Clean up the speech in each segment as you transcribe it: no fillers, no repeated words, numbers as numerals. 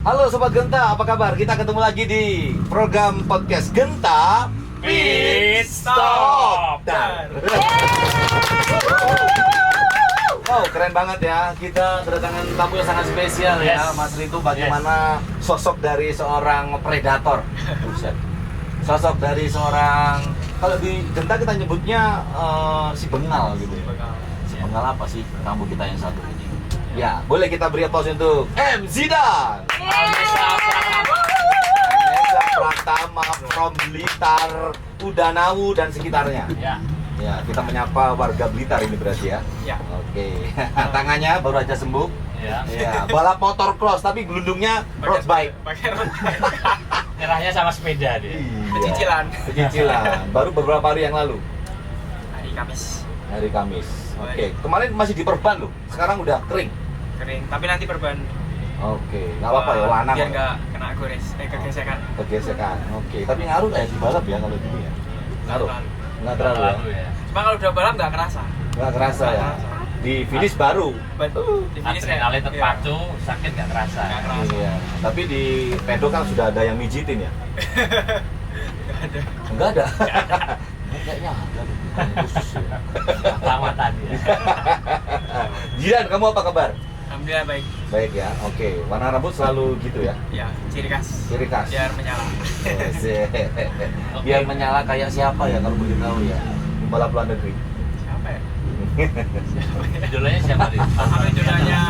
Halo Sobat Genta, apa kabar? Kita ketemu lagi di program podcast Genta Pit Stop. Wow, keren banget ya. Kita kedatangan tamu yang sangat spesial ya. Yes. Mas Ritu, bagaimana sosok dari seorang predator? Buset. Sosok dari seorang, kalau di Genta kita nyebutnya si bengal gitu ya. Si bengal apa sih tamu kita yang satu ini? Ya, boleh kita beri aplaus untuk M. Zidan. Vanessa Pratama from Blitar, Udanawu dan sekitarnya. Ya. Ya, kita menyapa warga Blitar ini berarti ya. Ya. Oke. Tangannya baru aja sembuh. Ya. Ya, balap motor cross tapi gelundungnya road bike. Pakai road bike. Nyerahnya sama sepeda dia. Pecicilan. Pecicilan. Baru beberapa hari yang lalu. Hari Kamis Hari Kamis. Oke. Kemarin masih diperban loh. Sekarang udah kering. kering, tapi nanti perban. Oke. Nggak apa-apa ya, lanang. Biar nggak kena kegesekan. Kegesekan. Oke. Tapi ngaruh nggak ya di balap ya kalau gini ya? Ngaruh. Nggak terlalu ya. Cuma kalau udah balap nggak kerasa. Nggak kerasa ya. Di finish baru. Di finish Adrenalin terpacu, sakit nggak kerasa. Nggak kerasa. Iya. Tapi di pedok kan sudah ada yang mijitin ya? Nggak ada. Enggak ada. Kayaknya ada bukan khusus ya. Lama tadi ya. Jiran, kamu apa kabar? Alhamdulillah baik. Baik ya. Oke. Warna rambut selalu gitu ya? Ya, ciri khas. Ciri khas. Biar menyala. Biar menyala kayak siapa ya kalau boleh tahu ya? Pembalap luar negeri. Siapa ya? Idolanya siapa nih? Kalau idolanya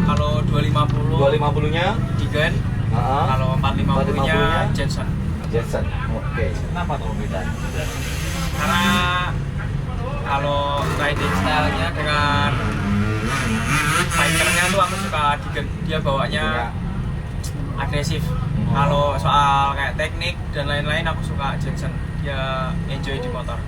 kalau 250 250-nya? Digen, Heeh. kalau 450-nya 450-nya? Jenson. Jensen. Oke. Kenapa tuh beda? Karena kalau riding style-nya dengan fighter-nya tuh aku suka Digen. Dia bawanya agresif. Kalau soal kayak teknik dan lain-lain aku suka Jensen. Dia enjoy di motor.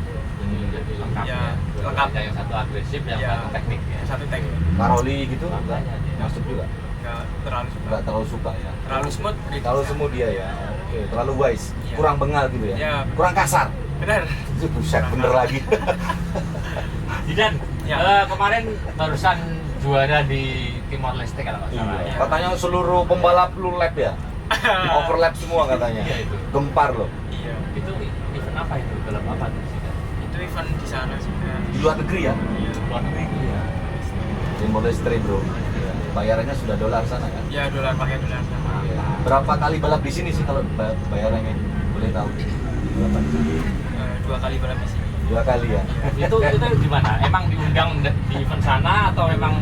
Lengkap Ya, ya. lengkap. Yang satu agresif, yang Ya. satu teknik ya. Satu teknik. Karoli gitu? Makanya dia. Masuk juga? Nggak terlalu suka. Enggak terlalu suka ya? Terlalu smooth. Terlalu semua dia ya? Oke. Terlalu wise? Iya. Kurang bengal gitu ya? Iya. Kurang kasar? Benar. Buset, bener lagi. Jidan, Ya. kemarin barusan juara di Timor Leste kalau nggak salah. Iya. Ya. Katanya seluruh pembalap lu lap ya? Overlap semua katanya. Iya, itu. Gempar loh. Iya. Itu event apa itu? Dalam apa tuh Jidan? Itu event di sana sih. Di luar negeri ya? Luar negeri. Iya. Timor Leste bro. Iya. Bayarannya sudah dolar sana kan? Ya dolar pakai dolar sama. Iya. Berapa kali balap di sini sih kalau bayarannya? Boleh tahu? Berapa? 2 kali balap di sini. 2 kali ya? itu gimana? Emang diundang di event sana atau emang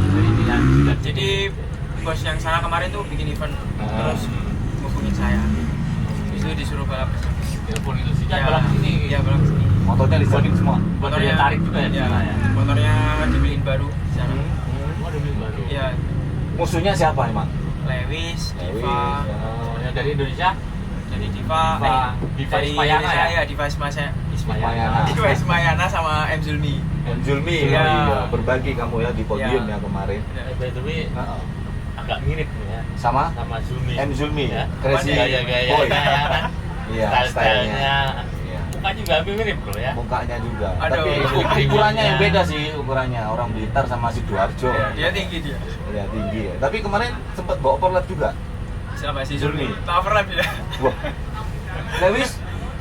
dari pilihan Jidan? Jadi bos yang sana kemarin tuh bikin event Ah. terus hubungin saya. Itu disuruh balap ke sana. Telepon itu sih balap sini. Iya balap ke sini. Motornya disetting semua? Motornya tarik juga ya di sana ya. Motornya dibeliin baru di sana. Oh, demi baru. Iya, Musuhnya siapa emang? Lewis, Lewis, Diva, ya. Yang dari Indonesia? jadi Diva, Diva dari Ismayana Indonesia, ya? Diva Ismayana, Ismayana. Diva Ismayana sama M Zulmi. M. Zulmi, Iya. iya. Berbagi kamu ya di podium Iya. ya kemarin. By the way, Heeh. agak mirip nih ya Sama? sama Zumi. M. Zulmi, ya. Crazy Gaya-gaya Boy. kan. Iya, Style-stylenya. stylenya. Iya. Mukanya juga hampir mirip bro ya. Mukanya juga. Aduh. Tapi ukurannya yang beda sih ukurannya. Orang Blitar sama Sidoarjo. Iya, dia tinggi dia. Ya tinggi ya. Tapi kemarin sempat bawa overlap juga. Siapa sih Zulmi. Zulmi? Tak overlap dia. Wah. Lewis?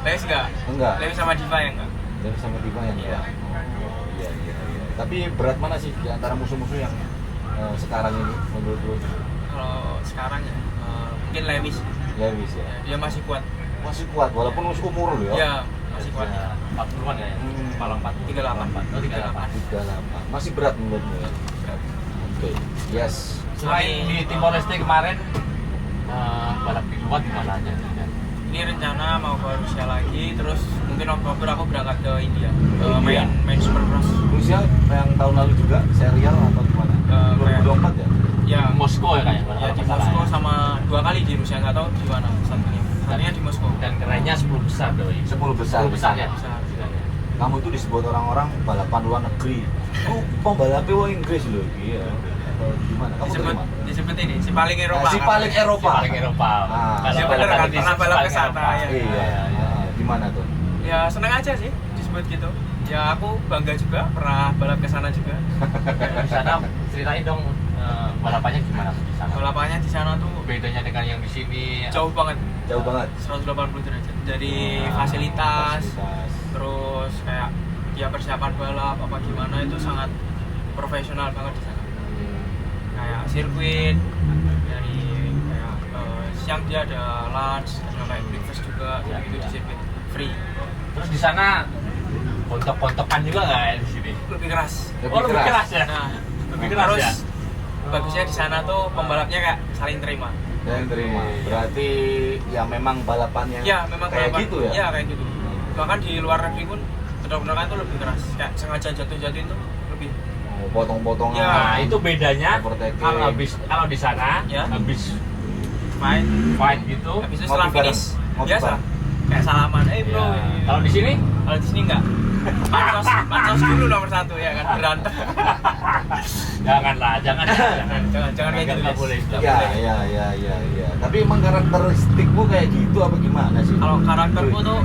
Lewis enggak? Enggak. Lewis sama Diva yang enggak? Jadi sama Diva yang Iya. enggak. Oh, iya, iya, iya. Tapi berat mana sih di antara musuh-musuh yang sekarang ini menurut lu? Kalau sekarang ya mungkin Lewis. Lewis ya. Ya, dia masih kuat. Masih kuat walaupun umur lu ya. Iya, masih kuat. Ya, 40-an ya. Kepala 40. 38. Oh, 38. 38. Masih berat menurutmu ya. Oke. Yes. Selain di Timor Leste kemarin balap di luar gimana aja? Jidan? Ini rencana mau ke Rusia lagi, terus mungkin Oktober aku berangkat ke India, India. main Supercross. Rusia yang tahun lalu juga serial atau gimana? 2024 ya? Ya, Moskow ya kayaknya. ya kalau di nggak salah Moskow ya. sama 2 kali di Rusia, nggak tahu di mana satunya. Satunya di Moskow. Dan kerennya 10 besar doi. 10 besar. 10 besar ya. Besar. Kamu itu disebut orang-orang balapan luar negeri. Oh, pembalapnya wong Inggris loh. Iya. Atau gimana? Kamu Disebut, terima? disebut ini si paling Eropa. Si paling Eropa. Paling Eropa. Ah. Kalau Ya bener balap kan, di pernah balap paling ke sana, Eropa. ya. Iya. Ah, gimana tuh? Ya seneng aja sih disebut gitu. Ya aku bangga juga pernah balap ke sana juga. Di sana ceritain dong balapannya gimana di sana? Balapannya di sana tuh Bedanya dengan yang di sini jauh banget, Jauh banget. 180 derajat. Dari Nah, fasilitas, fasilitas. terus kayak dia persiapan balap apa gimana itu sangat profesional banget di sana. Kayak sirkuit, dari kayak siang dia ada lunch, ada kayak breakfast juga, Ya, gitu ya. di sirkuit free. Terus di sana kontok-kontokan juga nggak kayak di sini? Lebih keras. Lebih keras ya? Nah, Lebih keras terus ya? bagusnya di sana tuh pembalapnya kayak saling terima. Dan terima. Berarti ya memang balapan yang Ya memang kayak balapan. gitu ya. Iya kayak gitu. Bahkan di luar negeri pun benar-benar tuh lebih keras. Kayak sengaja jatuh-jatuhin tuh lebih. Oh, potong-potongan. Ya. Nah, itu bedanya Overtaking. kalau di sana Ya. habis Main. fight gitu. Habis itu Ngopi setelah bareng. finish Ngopi biasa. bareng. Kayak salaman, bro. Ya. Kalau di sini Kalau di sini enggak. Pansos dulu nomor 1 ya kan berantem. janganlah, jangan. Jangan kayak gitu. Nggak guys. boleh. nggak Ya, boleh. ya. Tapi emang karakteristikmu kayak gitu apa gimana sih? Kalau karakterku tuh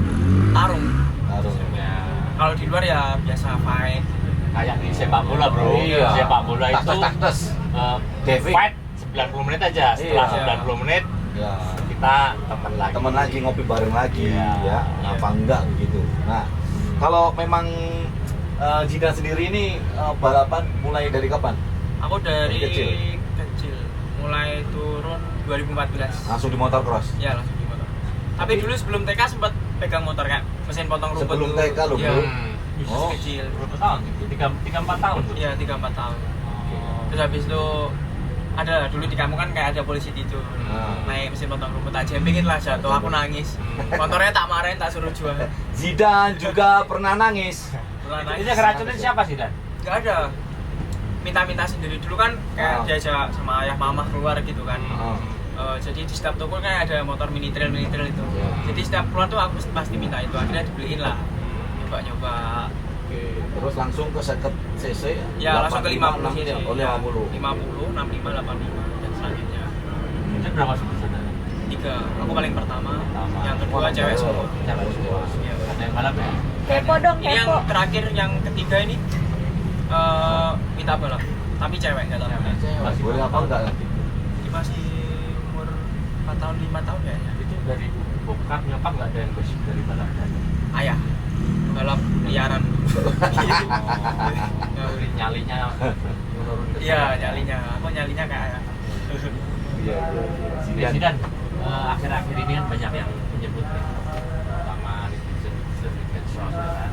tarung. Harus. Ya. Kalau di luar ya biasa fight. Kayak di sepak bola bro, Iya. sepak bola itu Tas. David. fight 90 menit aja. Setelah Iya. 90 menit Ya. kita teman lagi. Teman lagi ngopi bareng lagi Iya. ya. Apa enggak begitu. Nah, kalau memang Jidan sendiri ini balapan mulai dari kapan? Aku dari Kecil. kecil. Mulai turun 2014. Langsung di motor cross. Ya langsung di motor. Tapi dulu sebelum TK sempat pegang motor kayak mesin potong rumput. Sebelum tuh. TK lu, Iya. bro? Bisnis Oh. kecil. Berapa tahun? 3-4 tahun tuh. Iya 3-4 tahun. Terus habis itu ada dulu di kamu kan kayak ada polisi itu naik mesin potong rumput aja bikin lah jatuh aku nangis motornya tak marahin tak suruh jual Zidan juga pernah nangis. Ini keracunan siapa sih Dan? nggak ada minta sendiri dulu kan kayak diajak sama ayah mama keluar gitu kan. Jadi di setiap toko kan ada motor mini trail itu. Jadi setiap keluar tuh aku pasti minta itu. Akhirnya dibeliin lah. Nyoba. Oke, terus langsung ke seket cc. Ya langsung ke 50 sini. sini. Oh, 50. 50, 65, 85 dan selanjutnya. Itu berapa saudara? 3. Aku paling pertama. Pertama. Yang kedua Wah, cewek cewek. semua. Cewek semua. Iya. Ada yang balap ya? Kepo dong, Ini yang kepo. terakhir yang ketiga ini minta balap. Tapi cewek nggak tahu. Masih boleh apa enggak nanti? Ini masih umur 4 tahun 5 tahun kayaknya. Itu dari bokap nyokap nggak ada yang basic dari balap dan Ayah balap liaran. nyalinya menurun ke Iya sana. nyalinya. Aku nyalinya kayak ayah. Iya. Zidan, Zidan, akhir-akhir ini kan banyak yang menyebut nih, terutama netizen di medsos ya kan,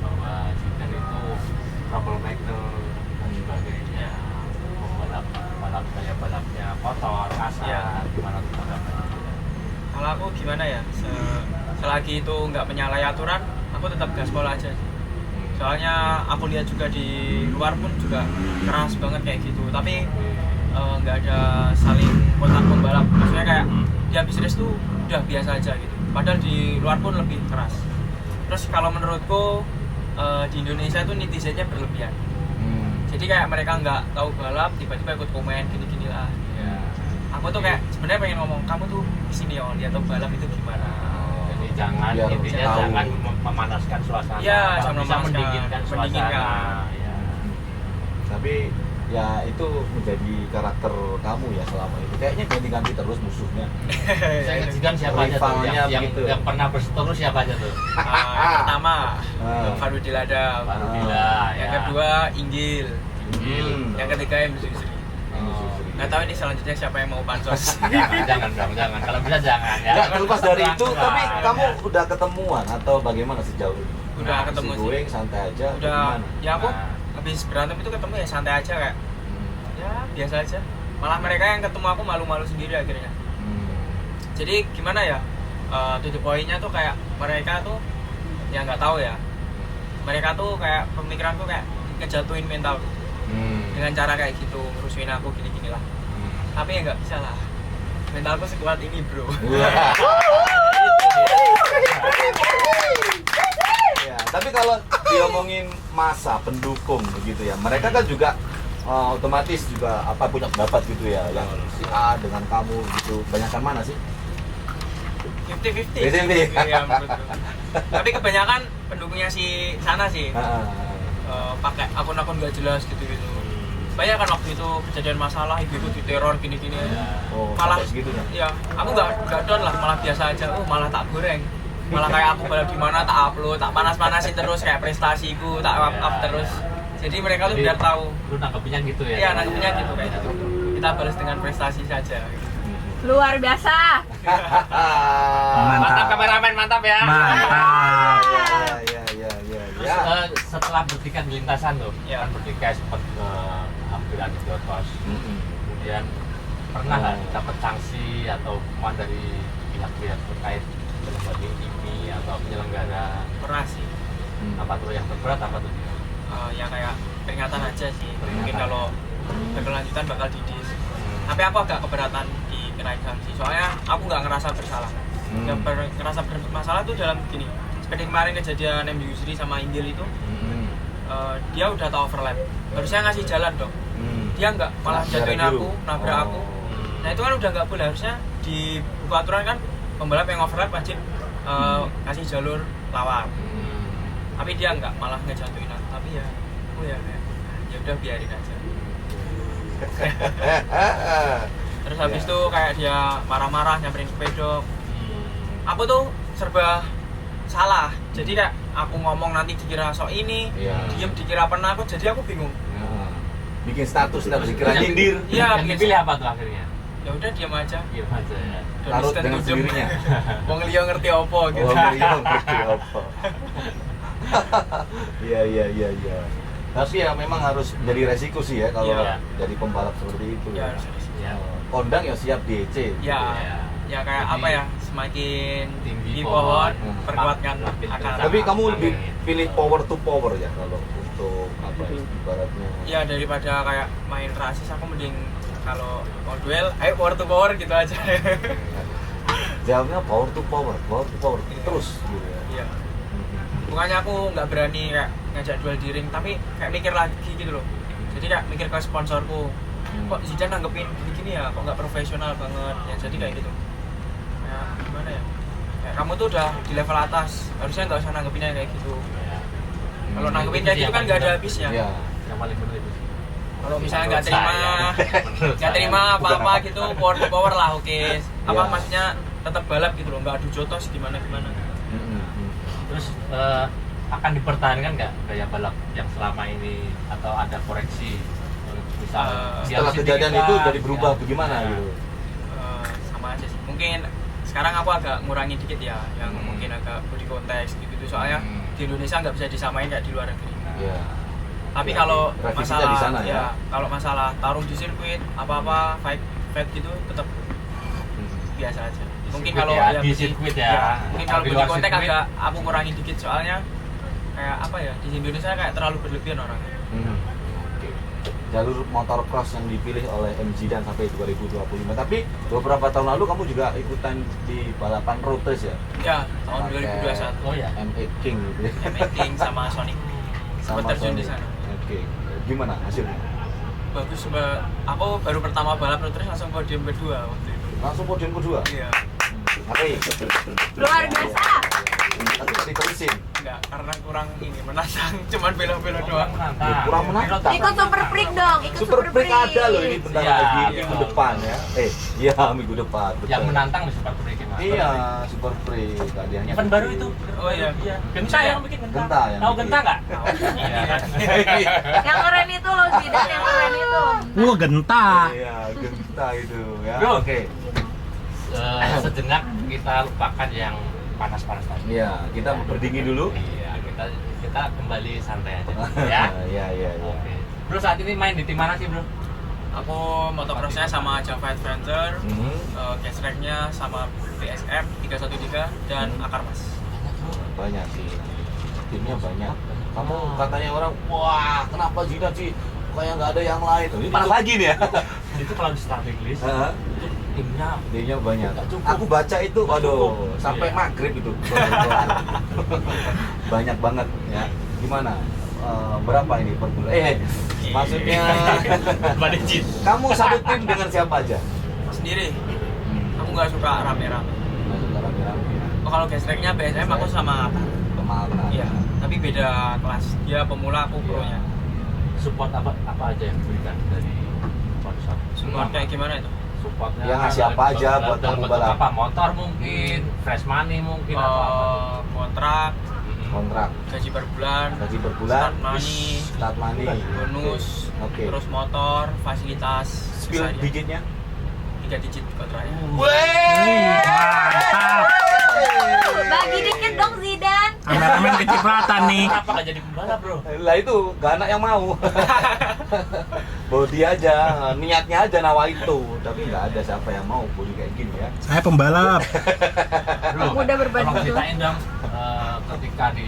bahwa Zidan itu troublemaker dan sebagainya, balap kayak balapnya kotor, kasar, Iya. gimana tuh tanggapannya? Kalau aku gimana ya? Selagi itu nggak menyalahi aturan, aku tetap gaspol aja. Soalnya aku lihat juga di luar pun juga keras banget kayak gitu. Tapi nggak ada saling kontak pembalap. Maksudnya kayak di habis race tuh udah biasa aja gitu. Padahal di luar pun lebih keras. Terus kalau menurutku di Indonesia tuh netizennya berlebihan. Jadi kayak mereka nggak tahu balap, tiba-tiba ikut komen gini-gini lah. Ya. Aku tuh kayak sebenarnya pengen ngomong, kamu tuh kesini ya, lihat tuh balap itu gimana. Jadi jangan Biar intinya tahu. jangan memanaskan suasana. Iya, Kalau jangan bisa memanaskan, mendinginkan suasana. mendinginkan. Ya. Tapi ya itu menjadi karakter kamu ya selama ini. Kayaknya ganti-ganti terus musuhnya. Saya ingat Zidan siapa aja tuh Rivalnya yang begitu. yang pernah berseteru siapa aja tuh? Yang pertama Farudil Adam, Farudila, yang ya. kedua Inggil, yang ketiga MC Sri. Nggak tahu ini selanjutnya siapa yang mau pansos. Jangan dong, jangan. Kalau bisa jangan ya. Enggak terlepas dari itu, Jangan. tapi kamu udah ketemuan atau bagaimana sejauh ini? Udah Nah, ketemu Si sih. Goeng santai aja. atau Udah, gimana? ya aku Nah. habis berantem itu ketemu ya santai aja kayak, ya biasa aja. Malah mereka yang ketemu aku malu-malu sendiri akhirnya. Jadi gimana ya? To the point-nya tuh kayak mereka tuh ya nggak tahu ya. Mereka tuh kayak pemikiranku kayak ngejatuhin mental dengan cara kayak gitu, ngerusuin aku gini-gini lah. Tapi ya nggak bisa lah. Mentalku sekuat ini bro. Ya, tapi kalau diomongin masa pendukung begitu ya, mereka kan juga otomatis juga apa punya pendapat gitu ya, yang si A dengan kamu gitu, banyakkan mana sih? 50-50. 50-50. Iya, menurutku. Tapi kebanyakan pendukungnya si sana sih. Ah, Pakai akun-akun gak jelas gitu-gitu. banyak kan waktu itu kejadian masalah, ibu-ibu diteror gini-gini. Oh, Malah sampai segitunya. ya aku nggak down lah, malah biasa aja. Malah tak goreng, malah kayak aku balap di mana tak upload, tak panas-panasin terus kayak prestasiku tak up terus. Jadi mereka tuh biar tahu. Lu nangkepnya gitu ya? Iya, nangkepnya gitu kayak gitu. Kita balas dengan prestasi saja. Luar biasa. Mantap kameramen, mantap ya. Mantap. Ya. Terus setelah bertikai di lintasan tuh, Ya. kan bertikai sempat hampir ada jotos. Kemudian pernah nggak dapat sanksi atau hukuman dari pihak-pihak terkait dalam ini atau penyelenggara? Pernah sih. Apa tuh yang terberat apa tuh? Ya kayak peringatan aja sih. Mungkin Peringatan. kalau berkelanjutan bakal didis. Tapi aku agak keberatan dikenain sanksi. Soalnya aku nggak ngerasa bersalah. Yang ngerasa bermasalah tuh dalam gini. Seperti kemarin kejadian MU Yusri sama Inggil itu, dia udah tahu overlap. Harusnya ngasih jalan dong. Dia nggak, malah jatuhin aku, nabrak aku. Nah itu kan udah nggak boleh. Harusnya di buku aturan kan pembalap yang overlap wajib kasih jalur lawan. Tapi dia nggak, malah ngejatuhin aku. Tapi ya aku ya kayak ya udah biarin aja. Terus habis itu kayak dia marah-marah nyamperin sepeda. Aku tuh serba salah. Jadi kayak aku ngomong nanti dikira sok ini, diem dikira penakut. Jadi aku bingung. Bikin status dikira nyindir. Iya, Yang dipilih apa tuh akhirnya? Ya udah diam aja. Diam aja ya. Larut dengan sendirinya. Wong liya ngerti apa gitu. Oh, iya, ngerti apa. Iya. Tapi ya memang harus jadi resiko sih ya kalau Iya. jadi pembalap seperti itu. Ya, Ya. harus ada sih. Ya. Kondang ya siap DC. Ya, Ya. ya kayak Jadi, apa ya? Semakin tinggi di pohon, pohon, perkuatkan makin akar. kencang. Tapi kamu lebih Angin. pilih power to power ya kalau untuk apa ya, ibaratnya. Ya daripada kayak main rasis aku mending kalau mau duel, ayo power to power gitu aja. Jawabnya power to power terus gitu ya. Iya. Bukannya aku nggak berani kayak ngajak duel di ring, tapi kayak mikir lagi gitu loh. Jadi kayak mikir ke sponsorku, kok Zidane nanggepin gini-gini ya, kok nggak profesional banget ya. Jadi kayak gitu. Ya gimana ya? Kayak kamu tuh udah di level atas, harusnya nggak usah nanggepinnya kayak gitu. Kalau nanggepin kayak gitu kan nggak ada habisnya. Ya. Yang paling benar itu. Kalau misalnya Menurut nggak terima, saya. nggak terima apa-apa Bukan gitu, power to power lah, oke. Apa Ya. maksudnya tetap balap gitu loh, nggak adu jotos gimana. Terus akan dipertahankan nggak gaya balap yang selama ini atau ada koreksi? Misal Setelah kejadian itu jadi berubah bagaimana gitu. Sama aja sih. Mungkin sekarang aku agak ngurangi dikit ya, yang mungkin agak body konteks gitu. Soalnya di Indonesia nggak bisa disamain kayak di luar negeri. Ya. Tapi Ya, kalau revisinya masalah di sana ya. kalau masalah tarung di sirkuit apa fight gitu tetap biasa aja. Mungkin sirkuit kalau ya, di body- sirkuit ya. mungkin Tapi kalau body luar kontak sirkuit. agak aku kurangi dikit soalnya kayak apa ya, di Indonesia kayak terlalu berlebihan orangnya. Oke. Jalur motocross yang dipilih oleh MG dan sampai 2025. Tapi beberapa tahun lalu kamu juga ikutan di balapan road race ya? Ya, tahun Pakai 2021. Oh ya. M8 King gitu ya. Meeting sama Sonic. Sempat terjun di Sony. sana. Oke. Gimana hasilnya? Bagus, Mbak. Aku baru pertama balap road race langsung podium kedua waktu itu. Langsung podium kedua. Iya. Mari. Luar biasa. Tapi diterusin. Enggak, karena kurang ini menantang, cuman bela-bela doang. Kurang menantang. Ikut super freak dong, ikut Super Freak ada loh ini bentar Iya, lagi iya. minggu depan ya. Iya minggu depan. betul. Yang menantang di Super Freak Mas. Iya, Super Freak hadiahnya. Event baru itu. Oh iya. Genta yang bikin Genta. Genta yang Tahu bikin. Genta nggak? Tahu. Iya kan. Yang keren itu loh, Zidane yang keren itu. Wah, genta. Iya, Genta itu ya. Bro. Oke. Sejenak kita lupakan yang panas-panas tadi. Iya, kita berdingin dulu. Iya, kita kembali santai aja. Ya. Iya. Oke. Bro, saat ini main di tim mana sih, Bro? Aku motocrossnya sama Java Adventure, Mhm. case track-nya sama BSM 313 dan Akarmas. Banyak sih. Timnya banyak. Kamu katanya orang, wah kenapa Zidane sih kayak nggak ada yang lain? Ini panas lagi nih ya. Itu kalau di starting list Heeh. itu timnya Timnya banyak. Nggak cukup. Aku baca itu, Nggak waduh, cukup. sampai Iya. maghrib itu. Banyak banget ya. Gimana? Berapa ini per bulan? Maksudnya Badejit. kamu satu tim dengan siapa aja? Sendiri, aku nggak suka rame-rame. Nggak suka rame-rame ya. Oh, kalau case track-nya BSM aku sama Atta. Kemana? Iya, tapi beda kelas. Dia pemula, aku Iya. pro-nya. support apa aja yang diberikan dari sponsor? Support kayak gimana itu? Supportnya Ya, ngasih apa aja buat dalam kamu bentuk balap? apa? Motor mungkin, fresh money mungkin atau apa? Kontrak, Kontrak, gaji per bulan, gaji per bulan, start money, start money, bonus, Oke. terus motor, fasilitas, spill seharian. digitnya. 3 digit kontraknya. Wih, mantap. Bagi dikit dong Zidan. Kameramen kecipratan nih. Kenapa nggak jadi pembalap bro? Lah itu gak anak yang mau. Bodi aja, niatnya aja nawa itu, tapi nggak ada siapa yang mau bodi kayak gini ya. Saya pembalap. Bro, Mudah berbanding tolong tuh. ceritain dong ketika di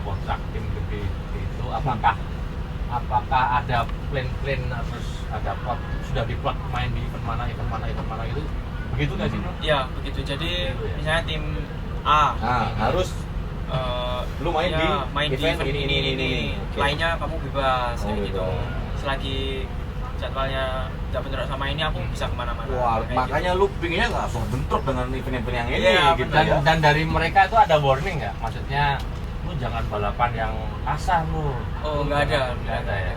kontrak tim gede itu apakah ada plan terus ada plot, sudah diplot main di event mana gitu begitu nggak sih bro? Iya, begitu. Jadi misalnya tim A Nah, harus lu main di main di event event ini. Oke. Lainnya kamu bebas Oh, kayak gitu. bebas. Selagi jadwalnya nggak bentrok sama ini, aku bisa kemana-mana. Wah, Kayak makanya lu pinginnya nggak langsung bentrok dengan event-event yang ini Iya, gitu Dan, ya. dan dari mereka itu ada warning nggak? Maksudnya lu jangan balapan yang kasar lu. Oh, nggak ada. Nggak ada ya.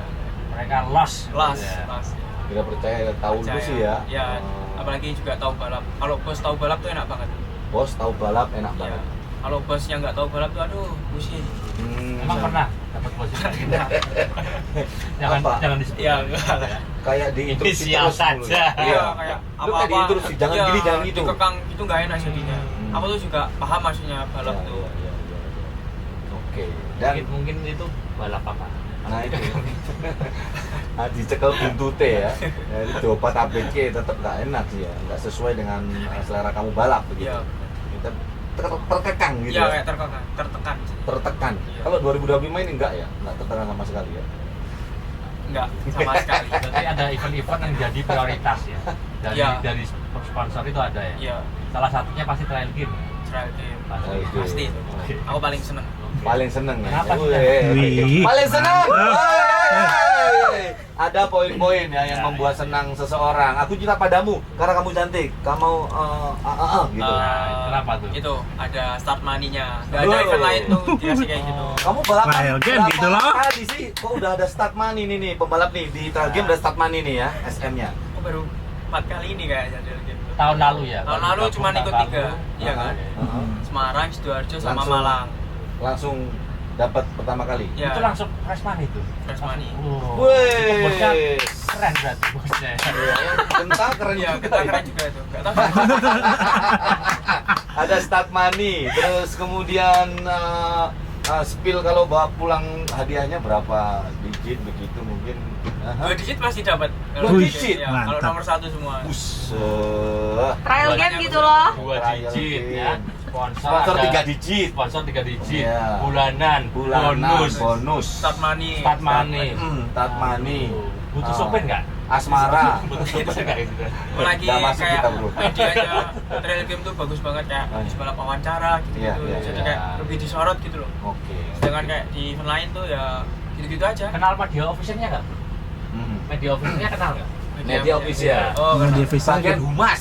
Mereka lost. Las, gitu ya. las. Tidak percaya, tahu dulu sih ya. Ya, Oh. apalagi juga tahu balap. Kalau bos tahu balap tuh enak banget. Bos tahu balap enak Iya. banget. Kalau bosnya nggak tahu balap tuh, aduh, pusing. Emang pernah dapat bos kayak gitu? jangan Apa? jangan disebut. Iya, enggak lah. Kayak diinstruksi Inisial terus saja. dulu. Iya, Iya, kayak lu kayak diinstruksi, jangan iya, gini, jangan gitu. dikekang itu nggak enak jadinya. Hmm. Aku tuh juga paham maksudnya balap Iya, tuh. iya. Oke. Dan Mungkin itu balap apa? nah itu nah, dicekel pintu T ya. Jadi diobat ABC tetap nggak enak sih ya, nggak sesuai dengan selera kamu balap begitu. Iya. Kita terkekang gitu. Iya, ya. kayak tertekan. Tertekan. Iya. Kalau 2025 ini enggak ya, nggak tertekan sama sekali ya. Enggak, sama sekali. Berarti ada event-event yang jadi prioritas ya. Iya. Dari sponsor itu ada ya. Iya, Salah satunya pasti trail game. trial game. Oke. Pasti itu. Oke. Aku paling seneng. Paling seneng ya. Kenapa sih? Wih. Paling seneng. Mantap. Wey. Ada poin-poin ya yang Ya, membuat ya. senang seseorang. Aku cinta padamu karena kamu cantik. Kamu gitu. Kenapa tuh? Itu ada start money-nya. Enggak ada Aduh. event lain tuh dikasih kayak gitu. Kamu balapan Trial game berapa gitu loh. kali sih? Kok udah ada start money nih pembalap nih di trial game ada start money nih ya SM-nya. Aku baru 4 kali ini kayaknya trial game. Tahun lalu ya. Tahun baru lalu gabung cuma tahun ikut lalu. 3. Iya kan? Semarang, Sidoarjo sama Langsung. Malang. Langsung dapat pertama kali. Ya, Itu langsung fresh money tuh. fresh money. Wow. Itu bosnya Wih. keren berarti bosnya. Genta keren Iya, juga kita ya. keren juga itu. Enggak tahu. Ada start money, terus kemudian spill kalau bawa pulang hadiahnya berapa digit begitu mungkin. 2 digit pasti dapat. Dua Kalau digit? ya, kalau Mantap. nomor 1 semua. Buset. Trial game gitu loh. 2 Trial digit game. ya. Sponsor Sponsor ada 3 digit. Sponsor 3 digit. Iya. Bulanan, bonus, bonus. Start money. start money. Start money. Butuh Ah. sopir nggak? Asmara. Butuh sopir nggak itu? Lagi Nggak masuk kayak kita, bro. medianya trail game tuh bagus banget kayak Oh, iya. balap wawancara gitu-gitu. Iya, iya, Jadi iya. kayak lebih disorot gitu loh. Oke. Sedangkan kayak di event lain tuh ya gitu-gitu aja. Kenal media officialnya nggak? Media officialnya kenal nggak? Media official. Oh, Media kenal. official. Bagian humas.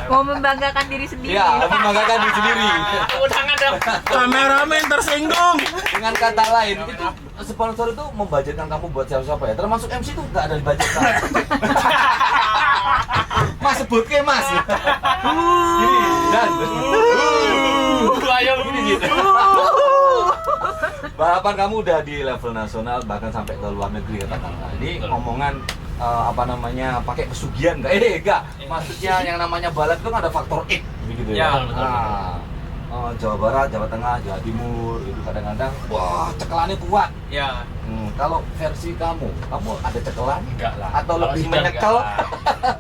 Mau membanggakan diri sendiri. Iya, membanggakan diri sendiri. Tepuk tangan dong. Kameramen tersinggung. Dengan kata lain, itu sponsor itu membudgetkan kamu buat siapa-siapa ya. Termasuk MC itu nggak ada dibudgetkan. Mas sebut ke Mas. Gini, dan Ayo gini gitu. balapan kamu udah di level nasional bahkan sampai ke luar negeri katakanlah. Ini Betul. omongan apa namanya pakai pesugihan nggak? Enggak. Maksudnya yang namanya balap itu kan ada faktor X begitu Ya, ya. betul, Jawa Barat, Jawa Tengah, Jawa Timur itu kadang-kadang wah cekelannya kuat. Ya, Kalau versi kamu ada cekelan Enggak lah. atau Kalau lebih sidang menyekel enggak lah.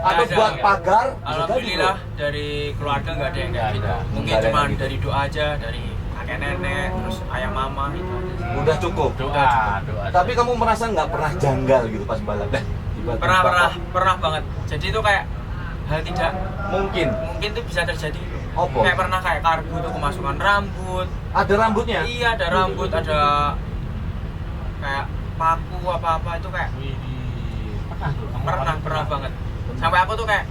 atau Ada, buat enggak. pagar? Bisa jadi, alhamdulillah bro. dari keluarga nggak ada yang kayak Nggak gitu. ada. Mungkin Nggak ada cuma yang gitu. dari doa aja, dari kakek nenek, terus ayah mama itu aja sih. Udah cukup. Doa, doa. Tapi kamu merasa nggak pernah janggal gitu pas balap? Tiba-tiba Pernah banget. Jadi itu kayak hal tidak mungkin. mungkin tuh bisa terjadi. Apa? Kayak pernah kayak karbu tuh kemasukan rambut. Ada rambutnya? Iya, ada rambut, ada kayak paku apa-apa itu kayak Widih. Pernah tuh. Kamu pernah banget. Sampai aku tuh kayak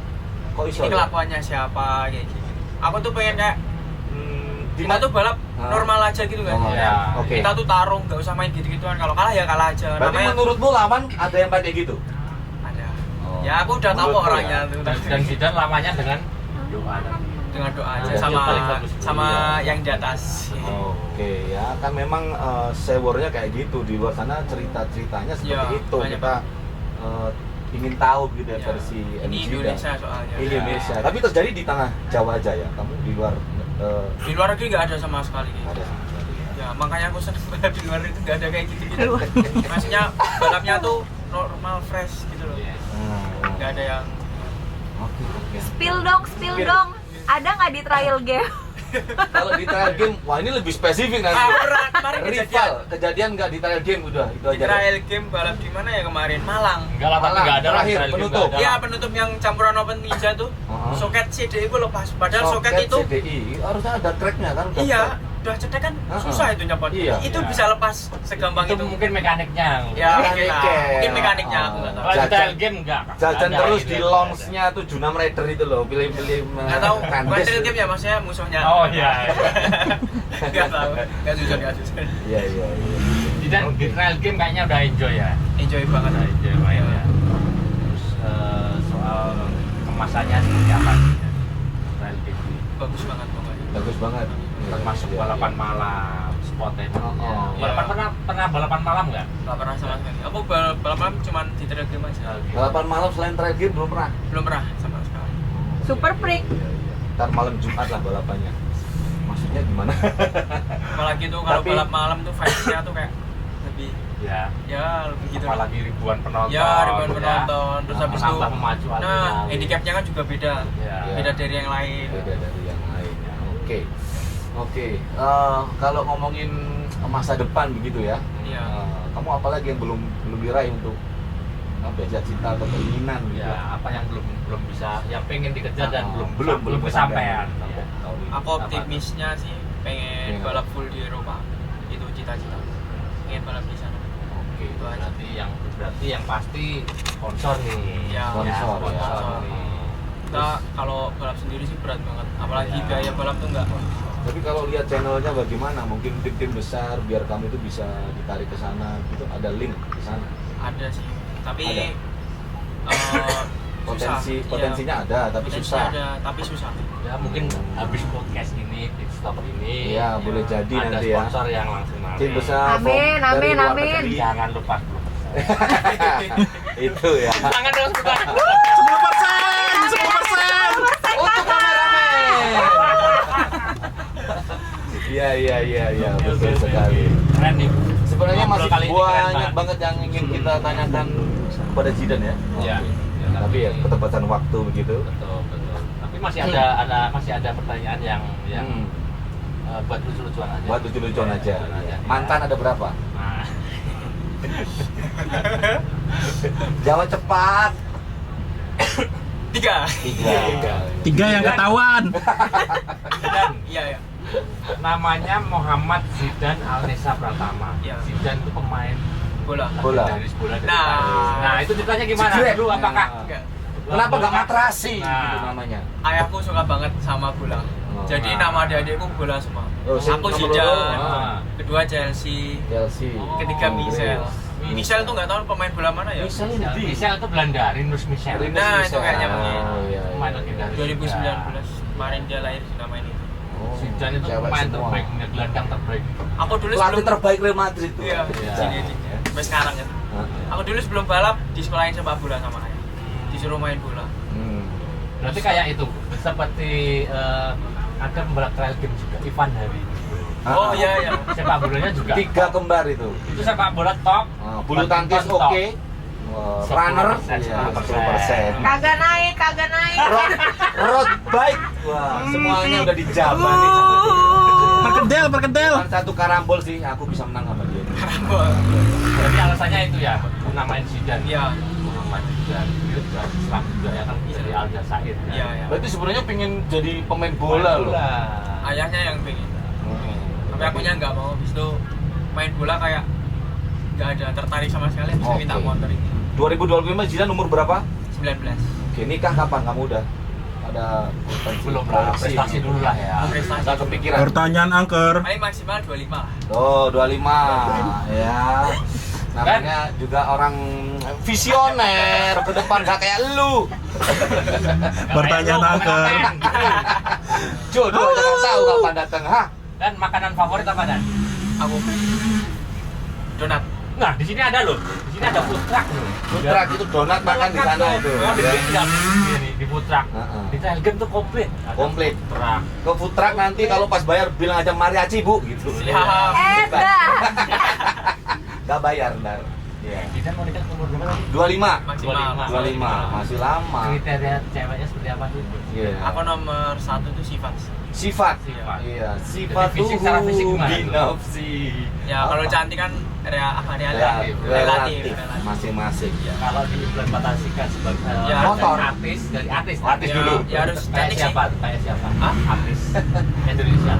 Kok iso? ini ya? kelakuannya siapa kayak gitu. Aku tuh pengen kayak Kita tuh balap Ah. normal aja gitu kan. Normal, ya. Oke. Kita tuh tarung, nggak usah main gitu-gituan. Kalau kalah ya kalah aja. Berarti Namanya menurutmu lawan ada yang kayak gitu? ada. Oh. Ya aku udah tahu Menurutmu orangnya ya? tuh. Dan Zidane lamanya dengan doa tadi. Dengan doa aja Ah, sama yang paling bagus. sama Iya. yang di atas. Oke ya, kan memang sewornya kayak gitu. Di luar sana cerita-ceritanya seperti Ya, itu. banyak Kita ingin tahu gitu ya, Ya, versi ini MG Indonesia dan soalnya. Indonesia. Tapi terjadi di tengah Jawa aja ya. Kamu di luar Di luar negeri nggak ada sama sekali. ada sama sekali ya. Ya makanya aku seneng balap di luar itu nggak ada kayak gitu-gitu. Maksudnya balapnya tuh normal fresh gitu loh. Nggak ada yang Oke. Spill dong. Ada nggak di trial game? Kalau di trial game, wah ini lebih spesifik nanti. pernah kemarin Rival, kejadian nggak di trial game udah itu di aja. trial game balap di mana ya kemarin? Malang. Enggak lah, tapi Malang, enggak ada lah terakhir, trial game, penutup. nggak ada Iya lah. penutup yang campuran open ninja tuh. Uh-huh. Soket CDI gue lepas. Padahal soket itu CDI harusnya ada tracknya kan? Udah iya track. udah cetek kan Uh-huh. susah itu nyopot. Iya. Itu Iya. bisa lepas segampang Itu itu. mungkin mekaniknya. Ya mungkin lah. Mekanik. Mungkin mekaniknya aku nggak tahu. Kalau di Jajan- trial game enggak. Jajan Nggak ada terus gitu, di nggak launch-nya tuh Junam Raider itu loh, pilih-pilih Nggak tahu. Bukan kandes. trial game ya maksudnya musuhnya. Oh iya. Nggak tahu. Nggak jujur. Iya. Dan di trial game kayaknya udah enjoy ya. Enjoy banget. Udah enjoy main ya. Terus soal kemasannya seperti apa sih? Trial game ini? Bagus banget pokoknya. Bagus banget. Termasuk Iya, balapan iya. malam, spotnya. Oh. Balapan pernah balapan malam nggak? Nggak pernah sama sekali. Aku balapan cuman di trial game aja. Balapan malam selain trial game belum pernah. Belum pernah sama sekali. Super freak. Iya. Ntar malam Jumat lah balapannya. Maksudnya gimana? Apalagi tuh kalau Tapi- balap malam tuh vibes-nya tuh kayak lebih Ya. lebih gitu. Apalagi ribuan penonton. Ya ribuan ya. penonton. Terus habis itu Menambah memacu nah adrenalin. handicapnya kan juga beda. Ya. Beda dari yang lain. Beda dari yang lainnya. Oke. Kalau ngomongin masa depan begitu ya. Iya. Kamu apalagi yang belum diraih untuk apa ya, cita-cita atau keinginan gitu? Ya, apa yang belum bisa, yang pengen dikejar dan belum kesampaian. kesampaian. Sampai Ya. tahun ini. Aku optimisnya sih pengen Iya. balap full di Eropa. Itu cita-cita. Pengen balap di sana. Oke. Itu aja. Berarti yang pasti sponsor nih. Ya, Sponsor, ya. sponsor nih. Kita kalau balap sendiri sih berat banget. Apalagi Iya. biaya balap tuh enggak. Tapi kalau lihat channelnya bagaimana? Mungkin tim-tim besar biar kamu itu bisa ditarik ke sana gitu. Ada link ke sana. Ada sih. Tapi Ada. susah. Potensinya Iya. ada, tapi Potensi susah. ada, tapi susah. Ya mungkin habis podcast ini, pit stop ini, Iya, boleh jadi ada nanti ya. sponsor yang langsung narik. Tim besar Amin, dari amin, luar amin. negeri. Jangan lupa 10%. Itu ya. Jangan dong sebentar. 10%. Untuk kameramen. Iya, betul sekali. Keren nih. Sebenarnya Ngobrol masih kali ini keren banyak banget yang ingin kita tanyakan kepada Zidane ya. Iya. Oke. Tapi ya keterbatasan waktu begitu. Betul. Tapi masih ada pertanyaan yang Hmm. buat lucu-lucuan aja. Buat lucu-lucuan aja. Lucu-lucuan Mantan ada berapa? Nah, Jawab cepat. 3. 3. 3 yang ketahuan. Zidane, Iya. namanya Muhammad Zidane Alnesa Pratama. Iya. Zidane itu pemain Bola. Bola. dari bola dari Nah. Paris. Nah, itu ceritanya gimana? Jegrek. Dulu apakah Enggak. Kenapa gak matrasi Nah. gitu namanya? Ayahku suka banget sama bola. Oh. Jadi Nah. nama adik-adikku bola semua. Oh, Aku nomor Zidane, dua. Ah. kedua Chelsea, Chelsea. ketiga Oh, Michel. Inggris. Michel tuh nggak tahu pemain bola mana ya? Michel Michel, di Michel itu Belanda, Rinus Michel. Rinus Nah, Michel. itu kayaknya mungkin. Oh, iya, Pemain iya. legendaris. 2019 kemarin dia lahir di namanya itu. Oh, Zidane itu cewek pemain semua. terbaik, gelandang terbaik. Aku dulu Pelatih sebelum terbaik Real Madrid tuh. iya, Iya. sini aja. Sampai sekarang ya. Heeh. Aku dulu sebelum balap disekolahin sepak bola sama ayah. Disuruh main bola. Hmm. Berarti kayak itu, seperti ada pembalap trial game juga, Ivan Hari. Oh iya iya. Sepak bolanya juga. 3 kembar itu. Itu sepak bola top. Bulu tangkis badminton top. oke. Runner 10%, iya, 10%. 10%. Kagak naik. Road bike. Wah, semuanya udah dijabah nih sama dia. Perkedel. Cuma satu karambol sih aku bisa menang sama dia. Karambol. Jadi alasannya itu ya, namain Zidane. Iya. Muhammad Zidane. Dia juga Islam juga ya kan dari Al Jazair. Iya iya. Berarti sebenarnya pengen jadi pemain bola loh. Ayahnya yang pengen. Hmm. Tapi akunya nggak mau. Habis itu main bola kayak nggak ada tertarik sama sekali. Bisa minta Oke. motor ini. 2025 Zidane umur berapa? 19. Oke, nikah kapan kamu udah? ada potensi Belum lah, koleksi. prestasi dulu lah ya. Prestasi. Nggak kepikiran. Pertanyaan angker. Paling maksimal 25 lah. Oh, 25 ya. Namanya juga orang visioner ke depan gak kayak lu. Pertanyaan angker. Jodoh aja nggak tahu kapan datang, ha? Dan makanan favorit apa Dan? Aku donat. Nah, di sini ada loh. Di sini ada food truck loh. Food truck itu donat makan di sana itu. Oh, di Ya. sini tidak di food truck. Heeh. Di Telgen tuh komplit. Ada Komplit. food truck. Ke food truck nanti kalau pas bayar bilang aja mariachi bu gitu. Siap. Dah. Gak bayar ntar. Iya. Kita mau nikah umur berapa tadi? 25. Maksimal. 25 masih lama. Kriteria ceweknya seperti apa sih? Iya. Aku nomor 1 tuh sifat. Sifat. Sifat. Iya, sifat Jadi fisik, secara fisik gimana? binafsi. Ya kalau Apa? cantik kan Relatif. relatif. Masing-masing. Kalau diimplementasikan sebagai Ya, motor. artis dari artis. Artis Ya, dulu. ya harus Kayak cantik sih. siapa? Kayak siapa? Hah? Artis Indonesia.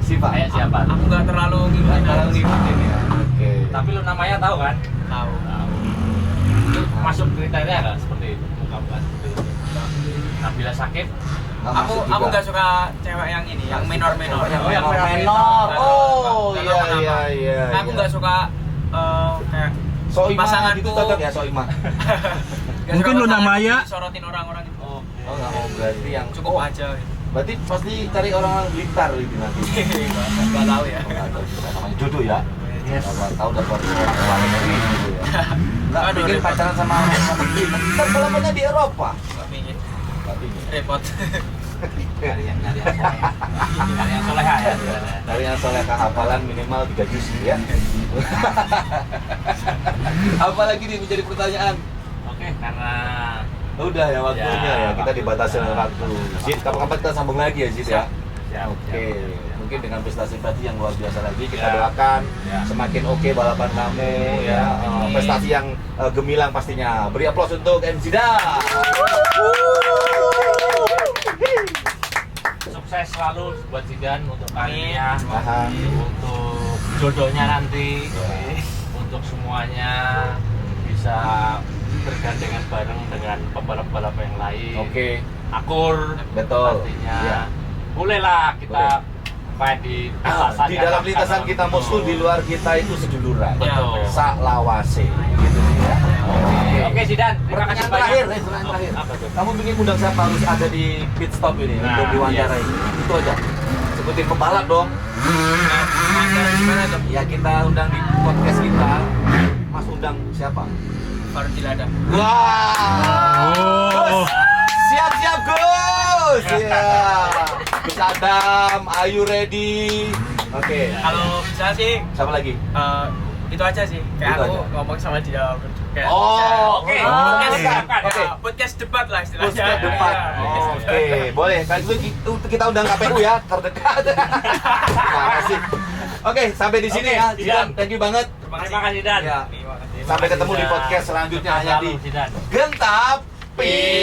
Sifat. Kayak siapa? Aku nggak terlalu ngikutin Kalau artis. ngikutin ya. Oke. Tapi lu namanya tahu kan? Tahu. Itu masuk kriteria nggak seperti itu? Muka bukan seperti itu. Nabila Shakib. Nggak Aku masuk aku juga. nggak suka cewek yang ini, yang minor-minor. Yang Oh, yang menor. Oh, Nggak iya tahu kenapa. iya iya. Nah, aku nggak suka kayak Soimah pasanganku. gitu cocok ya Soimah. nggak Mungkin suka Luna pasanganku Maya. disorotin orang-orang itu. Oh, nggak mau berarti yang Cukup oh, aja gitu. Berarti pasti cari orang Blitar gitu nanti. Nggak tahu ya. Oh, nggak tahu juga namanya jodoh ya. Yes. Kalau tahu dapat orang luar negeri gitu ya. Nggak Aduh, pingin repot. pacaran sama orang luar negeri. Ntar kalau maunya di Eropa. Nggak pingin. Nggak pingin. Repot. Dari yang soleh. Dari yang soleha ya. Dari yang soleh kehafalan minimal 3 juz ya. Apalagi nih menjadi pertanyaan. Oke, karena Udah ya waktunya Ya, ya, kita waktu. dibatasi oleh waktu. Zid, kapan-kapan kita sambung lagi ya Zid ya. Siap, Oke, siap. mungkin dengan prestasi-prestasi yang luar biasa lagi kita Ya. doakan Ya. semakin oke balapan kamu ya, prestasi yang gemilang pastinya. Beri aplaus untuk MC Dan. sukses selalu buat Zidan untuk Amin. karirnya, Aha. untuk jodohnya nanti, untuk semuanya bisa bergandengan bareng dengan pembalap-pembalap yang lain. Oke, Akur, betul. pastinya. Ya. Bolehlah kita fight di Di dalam lintasan kita musuh, di luar kita itu seduluran. Betul. Saklawase, gitu ya. Oke Zidan, terima kasih Pertanyaan terakhir, banyak. pertanyaan terakhir. Apa tuh? Kamu ingin undang siapa harus ada di pit stop ini Nah, untuk diwawancarai? Itu aja. Sebutin pembalap dong. Gimana tuh? Ya kita undang di podcast kita. Mas undang siapa? Fardil ada. Wah. Oh. Siap-siap Gus. Iya. Gus Adam, are you ready? Oke. Kalau bisa sih Siapa lagi? itu aja sih. Kayak Itu aku aja. ngomong sama dia. Kayak Oh, oke. podcast, Silakan. Oke. podcast debat lah istilahnya. Podcast depan. Ya, podcast debat. Oke, boleh. Kali itu kita undang KPU ya, terdekat. Terima kasih. Oke, sampai di sini Oke, ya. Zidan. Zidan, thank you banget. Terima kasih Zidan. Ya. Terima kasih. Sampai ketemu di podcast selanjutnya hanya di Zidan. Gentap Pit.